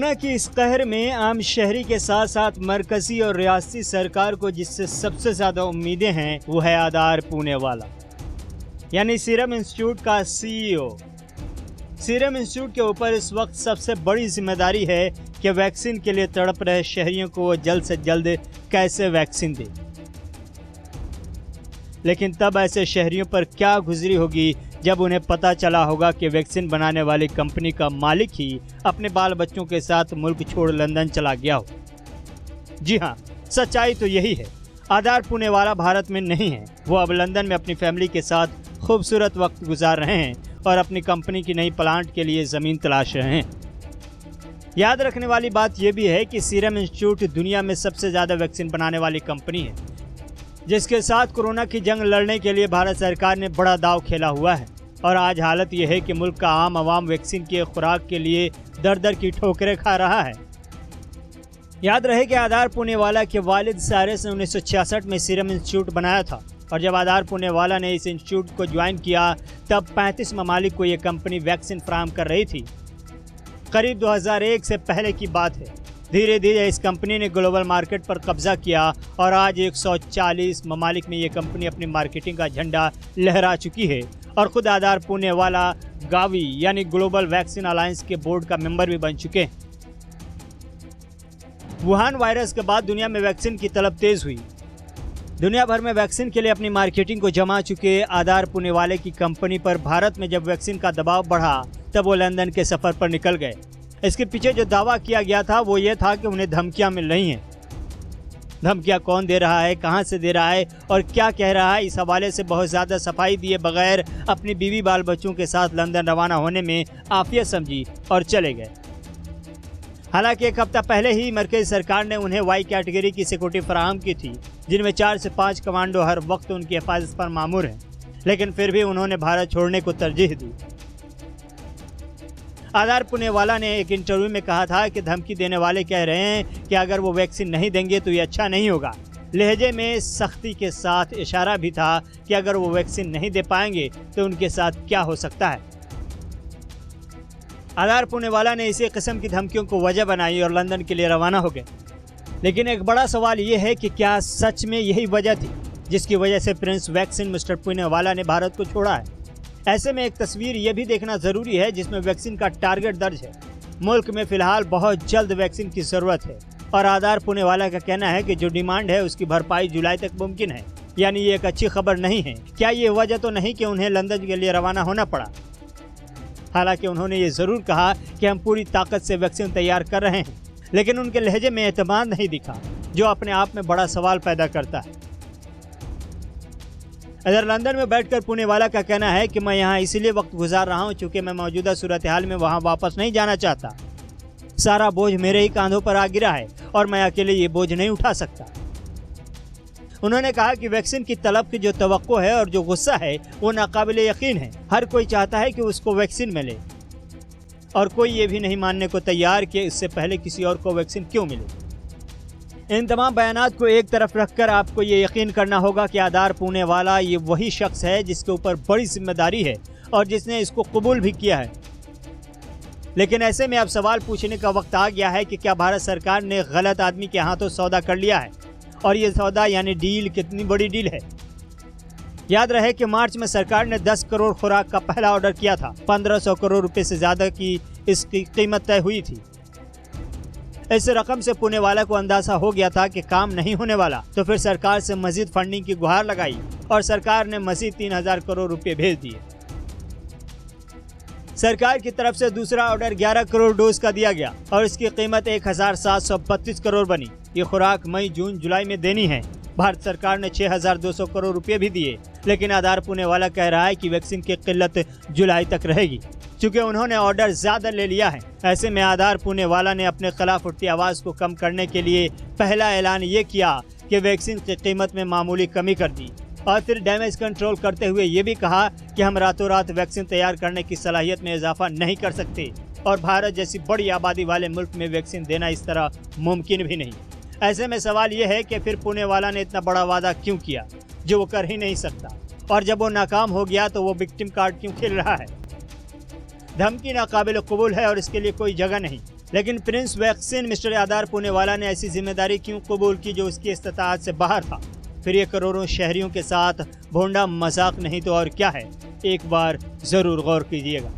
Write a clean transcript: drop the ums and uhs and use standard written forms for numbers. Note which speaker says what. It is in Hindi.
Speaker 1: कोरोना की इस कहर में आम शहरी के साथ साथ मरकजी और रियासती सरकार को जिससे सबसे ज्यादा उम्मीदें हैं वो है आधार पूनेवाला यानी सीरम इंस्टीट्यूट का सीईओ। सीरम इंस्टीट्यूट के ऊपर इस वक्त सबसे बड़ी जिम्मेदारी है कि वैक्सीन के लिए तड़प रहे शहरियों को वो जल्द से जल्द कैसे वैक्सीन दे। लेकिन तब ऐसे शहरियों पर क्या गुजरी होगी जब उन्हें पता चला होगा कि वैक्सीन बनाने वाली कंपनी का मालिक ही अपने बाल बच्चों के साथ मुल्क छोड़ लंदन चला गया हो। जी हाँ, सच्चाई तो यही है। आधार पूनेवाला भारत में नहीं है, वो अब लंदन में अपनी फैमिली के साथ खूबसूरत वक्त गुजार रहे हैं और अपनी कंपनी की नई प्लांट के लिए ज़मीन तलाश रहे हैं। याद रखने वाली बात यह भी है कि सीरम इंस्टीट्यूट दुनिया में सबसे ज़्यादा वैक्सीन बनाने वाली कंपनी है, जिसके साथ कोरोना की जंग लड़ने के लिए भारत सरकार ने बड़ा दांव खेला हुआ है। और आज हालत यह है कि मुल्क का आम आवाम वैक्सीन की खुराक के लिए दर दर की ठोकरें खा रहा है। याद रहे कि आधार पूनेवाला के वालिद सारिस ने 1966 में सीरम इंस्टीट्यूट बनाया था और जब आधार पूनेवाला ने इस इंस्टीट्यूट को ज्वाइन किया तब 35 ममालिक को ये कंपनी वैक्सीन फराहम कर रही थी। करीब 2001 से पहले की बात है। धीरे धीरे इस कंपनी ने ग्लोबल मार्केट पर कब्जा किया और आज 140 ममालिक में ये कंपनी अपनी मार्केटिंग का झंडा लहरा चुकी है और खुद आधार पूनेवाला गावी यानी ग्लोबल वैक्सीन अलायंस के बोर्ड का मेंबर भी बन चुके हैं। वुहान वायरस के बाद दुनिया में वैक्सीन की तलब तेज हुई। दुनिया भर में वैक्सीन के लिए अपनी मार्केटिंग को जमा चुके आधार पूनेवाले की कंपनी पर भारत में जब वैक्सीन का दबाव बढ़ा तब वो लंदन के सफर पर निकल गए। इसके पीछे जो दावा किया गया था वो ये था कि उन्हें धमकियां मिल रही हैं। धमकियां कौन दे रहा है, कहां से दे रहा है और क्या कह रहा है, इस हवाले से बहुत ज़्यादा सफाई दिए बगैर अपनी बीवी बाल बच्चों के साथ लंदन रवाना होने में आफियत समझी और चले गए। हालांकि एक हफ्ता पहले ही मरकज़ी सरकार ने उन्हें वाई कैटेगरी की सिक्योरिटी फराहम की थी, जिनमें 4 से 5 कमांडो हर वक्त उनकी हिफाजत पर मामूर हैं, लेकिन फिर भी उन्होंने भारत छोड़ने को तरजीह दी। आधार पूनेवाला ने एक इंटरव्यू में कहा था कि धमकी देने वाले कह रहे हैं कि अगर वो वैक्सीन नहीं देंगे तो ये अच्छा नहीं होगा। लहजे में सख्ती के साथ इशारा भी था कि अगर वो वैक्सीन नहीं दे पाएंगे तो उनके साथ क्या हो सकता है। आधार पूनेवाला ने इसी किस्म की धमकियों को वजह बनाई और लंदन के लिए रवाना हो गए। लेकिन एक बड़ा सवाल ये है कि क्या सच में यही वजह थी जिसकी वजह से प्रिंस वैक्सीन मिस्टर पूनेवाला ने भारत को छोड़ा है। ऐसे में एक तस्वीर ये भी देखना ज़रूरी है जिसमें वैक्सीन का टारगेट दर्ज है। मुल्क में फ़िलहाल बहुत जल्द वैक्सीन की ज़रूरत है और आधार पूनेवाला का कहना है कि जो डिमांड है उसकी भरपाई जुलाई तक मुमकिन है। यानी ये एक अच्छी खबर नहीं है। क्या ये वजह तो नहीं कि उन्हें लंदन के लिए रवाना होना पड़ा। हालांकि उन्होंने ये ज़रूर कहा कि हम पूरी ताकत से वैक्सीन तैयार कर रहे हैं, लेकिन उनके लहजे में एतमाद नहीं दिखा, जो अपने आप में बड़ा सवाल पैदा करता है। इधर लंदन में बैठकर पूनेवाला का कहना है कि मैं यहाँ इसीलिए वक्त गुजार रहा हूँ क्योंकि मैं मौजूदा सूरत हाल में वहाँ वापस नहीं जाना चाहता। सारा बोझ मेरे ही कांधों पर आ गिरा है और मैं अकेले ये बोझ नहीं उठा सकता। उन्होंने कहा कि वैक्सीन की तलब की जो तवक्को है और जो गुस्सा है वो नाकाबिले यकीन है। हर कोई चाहता है कि उसको वैक्सीन मिले और कोई ये भी नहीं मानने को तैयार कि इससे पहले किसी और को वैक्सीन क्यों मिले। इन तमाम बयानात को एक तरफ रखकर आपको ये यकीन करना होगा कि आधार पूनेवाला ये वही शख्स है जिसके ऊपर बड़ी जिम्मेदारी है और जिसने इसको कबूल भी किया है। लेकिन ऐसे में अब सवाल पूछने का वक्त आ गया है कि क्या भारत सरकार ने गलत आदमी के हाथों सौदा कर लिया है और ये सौदा यानी डील कितनी बड़ी डील है। याद रहे कि मार्च में सरकार ने 10 करोड़ खुराक का पहला ऑर्डर किया था। 1500 करोड़ रुपए से ज़्यादा की इसकी कीमत तय हुई थी। इस रकम से पूनेवाला को अंदाजा हो गया था कि काम नहीं होने वाला, तो फिर सरकार से मजीद फंडिंग की गुहार लगाई और सरकार ने मजीद 3000 करोड़ रुपए भेज दिए। सरकार की तरफ से दूसरा ऑर्डर 11 करोड़ डोज का दिया गया और इसकी कीमत 1732 करोड़ बनी। ये खुराक मई, जून, जुलाई में देनी है। भारत सरकार ने 6200 करोड़ रुपए भी दिए, लेकिन आधार पूनेवाला कह रहा है कि वैक्सीन की किल्लत जुलाई तक रहेगी क्योंकि उन्होंने ऑर्डर ज़्यादा ले लिया है। ऐसे में आधार पूनेवाला ने अपने खिलाफ उठती आवाज़ को कम करने के लिए पहला ऐलान ये किया कि वैक्सीन की कीमत में मामूली कमी कर दी और फिर डैमेज कंट्रोल करते हुए ये भी कहा कि हम रातों रात वैक्सीन तैयार करने की सलाहियत में इजाफा नहीं कर सकते और भारत जैसी बड़ी आबादी वाले मुल्क में वैक्सीन देना इस तरह मुमकिन भी नहीं। ऐसे में सवाल ये है कि फिर पूनेवाला ने इतना बड़ा वादा क्यों किया जो वो कर ही नहीं सकता, और जब वो नाकाम हो गया तो वो विक्टिम कार्ड क्यों खेल रहा है। धमकी नाकाबिल कबूल है और इसके लिए कोई जगह नहीं। लेकिन प्रिंस वैक्सीन मिस्टर यादार पूनेवाला ने ऐसी जिम्मेदारी क्यों कबूल की जो उसकी इस्ताअत से बाहर था? फिर ये करोड़ों शहरियों के साथ भोंडा मजाक नहीं तो और क्या है? एक बार जरूर गौर कीजिएगा।